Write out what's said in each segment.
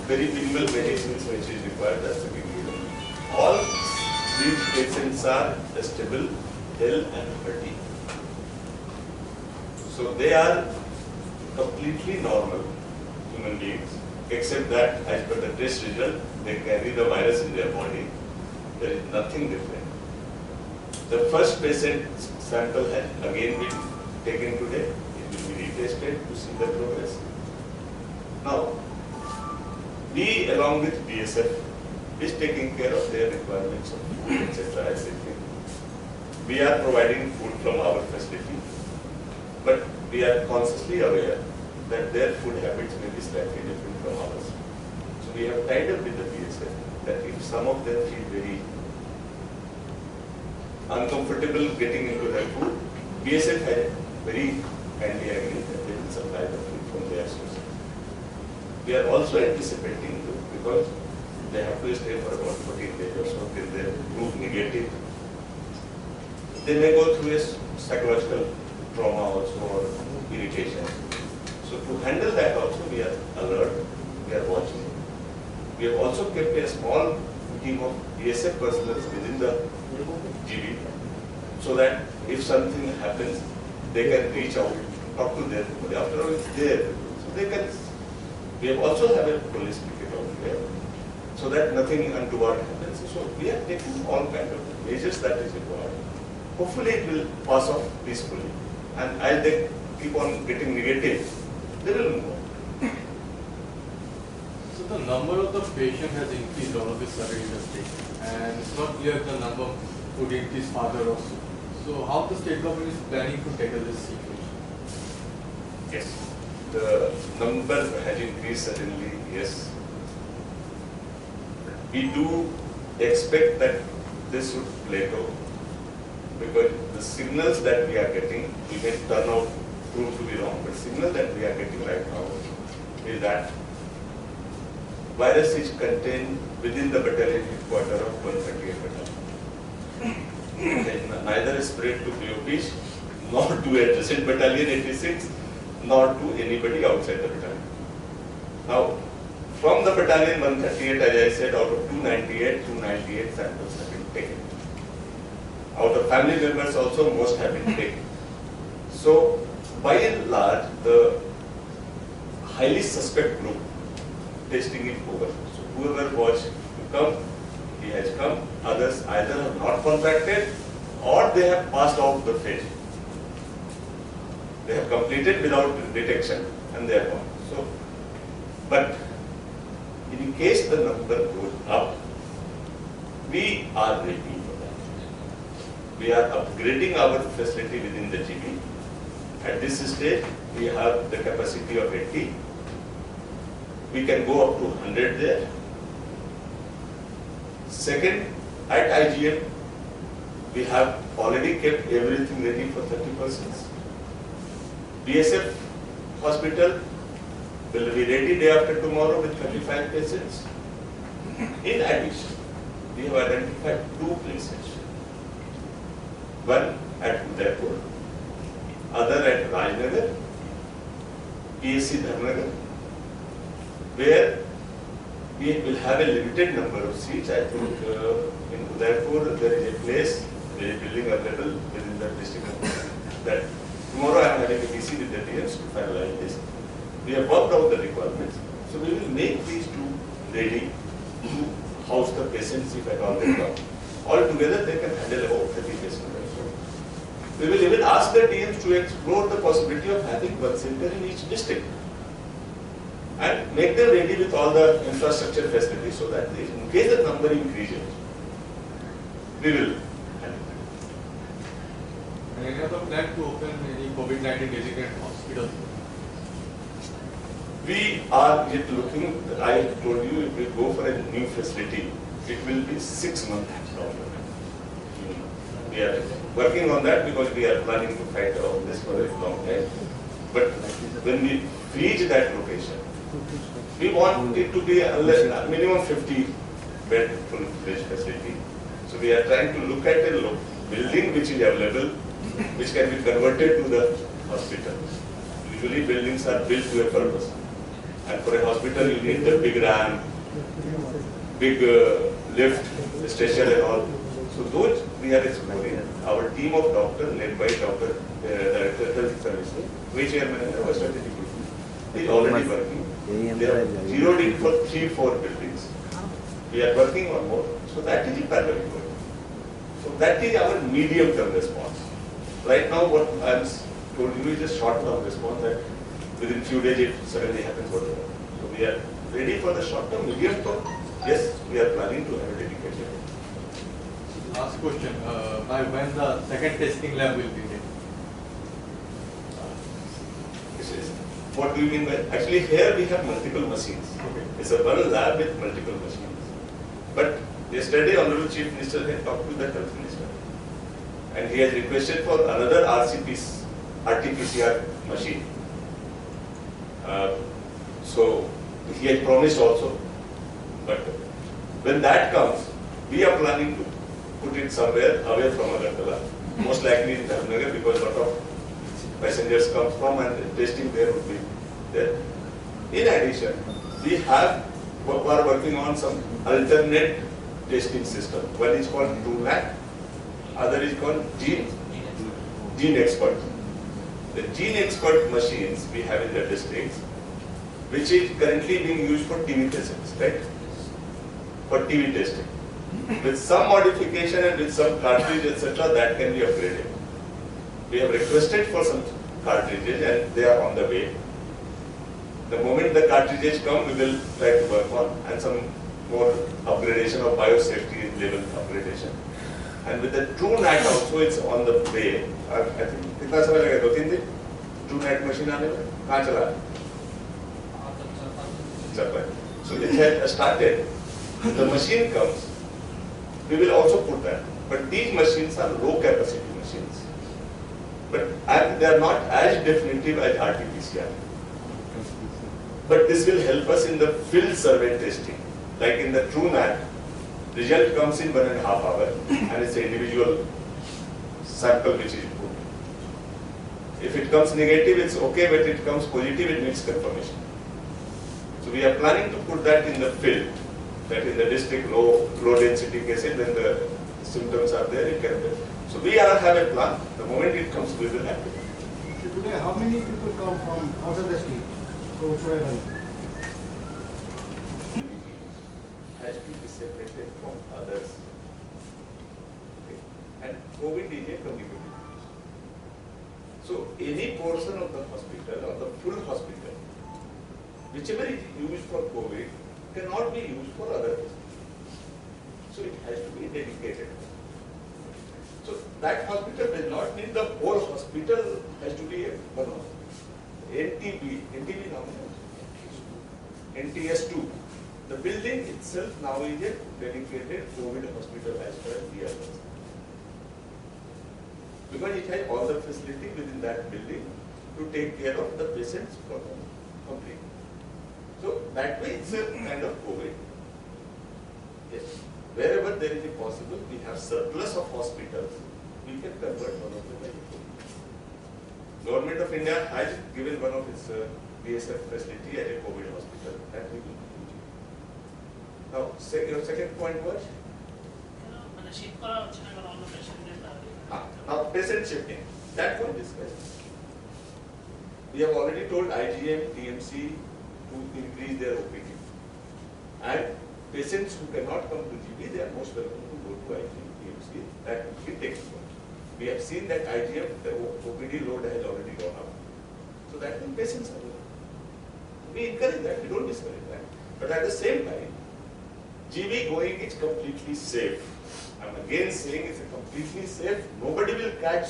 very minimal medicines which is required, that's the big deal. All these patients are stable, health and healthy. So they are completely normal human beings, except that as per the test result, they carry the virus in their body. There is nothing different. The first patient sample has again been taken today. It will be retested to see the progress. Now, we along with BSF is taking care of their requirements of food, etc. everything. We are providing food from our facility, but we are consciously aware that their food habits may be slightly different from ours. So we have tied up with the BSF that if some of them feel very uncomfortable getting into their food, BSF had very kindly agreed that they will supply the food from their sources. We are also anticipating, because they have to stay for about 14 days or so till they prove negative. They may go through a psychological trauma also or irritation. So to handle that also we are alert, we are watching. We have also kept a small team of BSF personnel within the GB so that if something happens, they can reach out, talk to their people. After all, it's there. So they can. We have also have a police picket out there so that nothing untoward happens. So we are taking all kind of measures that is required. Hopefully it will pass off peacefully. And as they keep on getting negative, they will move on. So the number of the patient has increased all of this survey industry, and it's not clear the number could increase further also. So how the state government is planning to tackle this situation? Yes, the number has increased suddenly, yes. We do expect that this would plateau because the signals that we are getting, we may turn out prove to be wrong, but signal that we are getting right now is that virus is contained within the battalion headquarters of 138 battalion. Neither spread to BOPs, nor to adjacent battalion 86, nor to anybody outside the battalion. Now, from the battalion 138, as I said, out of 298 samples have been taken. Out of family members also, most have been taken. So, by and large, the highly suspect group testing is over. So, whoever was to come, he has come. Others either have not contracted or they have passed out the phase. They have completed without detection and they are gone. So, but in case the number goes up, we are ready for that. We are upgrading our facility within the GB. At this stage, we have the capacity of 80. We can go up to 100 there. Second, at IGM, we have already kept everything ready for 30 persons. BSF hospital will be ready day after tomorrow with 35 patients. In addition, we have identified 2 places. One at Udaipur, other at Rajnagar, PSC Dharnagar, where we will have a limited number of seats. I think in Udaipur there is a place, there is a building available within the district that tomorrow I am having a PC with the DMs to finalize this. We have worked out the requirements. So we will make these 2 ready to house the patients if at all they come. Altogether they can handle about 30 patients. We will even ask the DMs to explore the possibility of having 1 center in each district and make them ready with all the infrastructure facilities so that in case the number increases, we will handle it. And any other plan to open any COVID-19 designated hospital? We are yet looking. I told you if we go for a new facility, it will be 6 months down the line. We are working on that because we are planning to fight all this for a long time. But when we reach that location, we want it to be a minimum 50 bed full-fledged facility. So we are trying to look at a building which is available, which can be converted to the hospital. Usually buildings are built to a purpose. And for a hospital, you need the big ramp, big lift, stretcher and all. So those we are exploring. Our team of doctors, led by Dr. Director of Health Services, which chairman and our strategic group, is already working. They have zeroed in for 3-4 buildings. We are working on more. So that is a parallel work. So that is our medium-term response. Right now, what I am told you is a short-term response that within few days it suddenly happens. Whatever. So we are ready for the short-term, medium-term. Yes, we are planning to have a dedicated. Last question, by when the second testing lab will be there? What do you mean by? Actually, here we have multiple machines. Okay. It's a one lab with multiple machines. But yesterday, Honorable Chief Minister had talked to the Health Minister, and he has requested for another RT-PCR machine. So he has promised also. But when that comes, we are planning to put it somewhere away from Agartala, most likely in Dharmnagar, because a lot of passengers come from and testing there would be there. In addition, we are working on some alternate testing system. One is called TrueNAT, other is called Gene Expert. The Gene Expert machines we have in the districts, which is currently being used for TB patients, right? For TB testing. With some modification and with some cartridge, etc., that can be upgraded. We have requested for some cartridges and they are on the way. The moment the cartridges come, we will try to work on, and some more upgradation of biosafety level upgradation. And with the TrueNAT also, it's on the way. I think कितना समय लगेगा? 2-3 दिन? TrueNAT machine आने में कहाँ चला? चल रहा है. So it has started. The machine comes. We will also put that. But these machines are low capacity machines. But they are not as definitive as RT-PCR. But this will help us in the field survey testing. Like in the TrueNAT, result comes in 1.5 hours and it's an individual sample which is put. If it comes negative, it's okay, but if it comes positive, it needs confirmation. So we are planning to put that in the field, that in the district low density cases, when the symptoms are there, it can be. So we have a plan. The moment it comes, we will have it. So today, how many people come from outside the state? So has to be separated from others. Okay. And COVID is a community. So any portion of the hospital or the full hospital, whichever is used for COVID, cannot be used for others. So it has to be dedicated. So that hospital does not need the whole hospital, has to be one hospital. NTB now, NTS2. The building itself now is a dedicated COVID hospital as far as we are concerned. Because it has all the facility within that building to take care of the patients completely. So that way it's a kind of COVID. Yes. Wherever there is a possible, we have surplus of hospitals, we can convert one of them into COVID. Government of India has given one of its BSF facility as a COVID hospital. That we will use it. Now, your second point was? Now, patient shifting. That one discussed. We have already told IGM, TMC to increase their OPD. And patients who cannot come to GB, they are most welcome to go to IGM, TMC. That will be taken care. We have seen that IGM, the OPD load has already gone up. So that means patients are there. We encourage that, we don't discourage that. But at the same time, GB going is completely safe. I'm again saying it's completely safe. Nobody will catch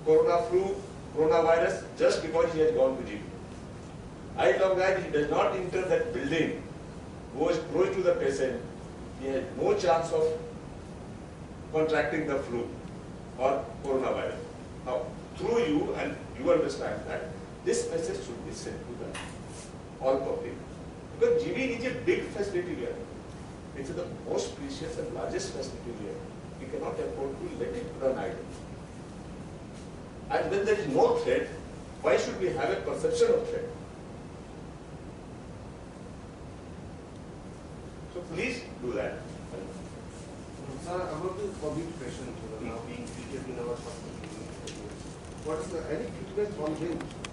coronavirus just because he has gone to GB. As long as he does not enter that building, goes close to the patient, he has no chance of contracting the flu or coronavirus. Now, through you, and you understand that, this message should be sent to the all public. Because GB is a big facility here. It's the most precious and largest facility here. We cannot afford to let it run idle. And when there is no threat, why should we have a perception of threat? please do that. Sir, about the COVID patient now being treated in our hospital, what is the any treatment on him?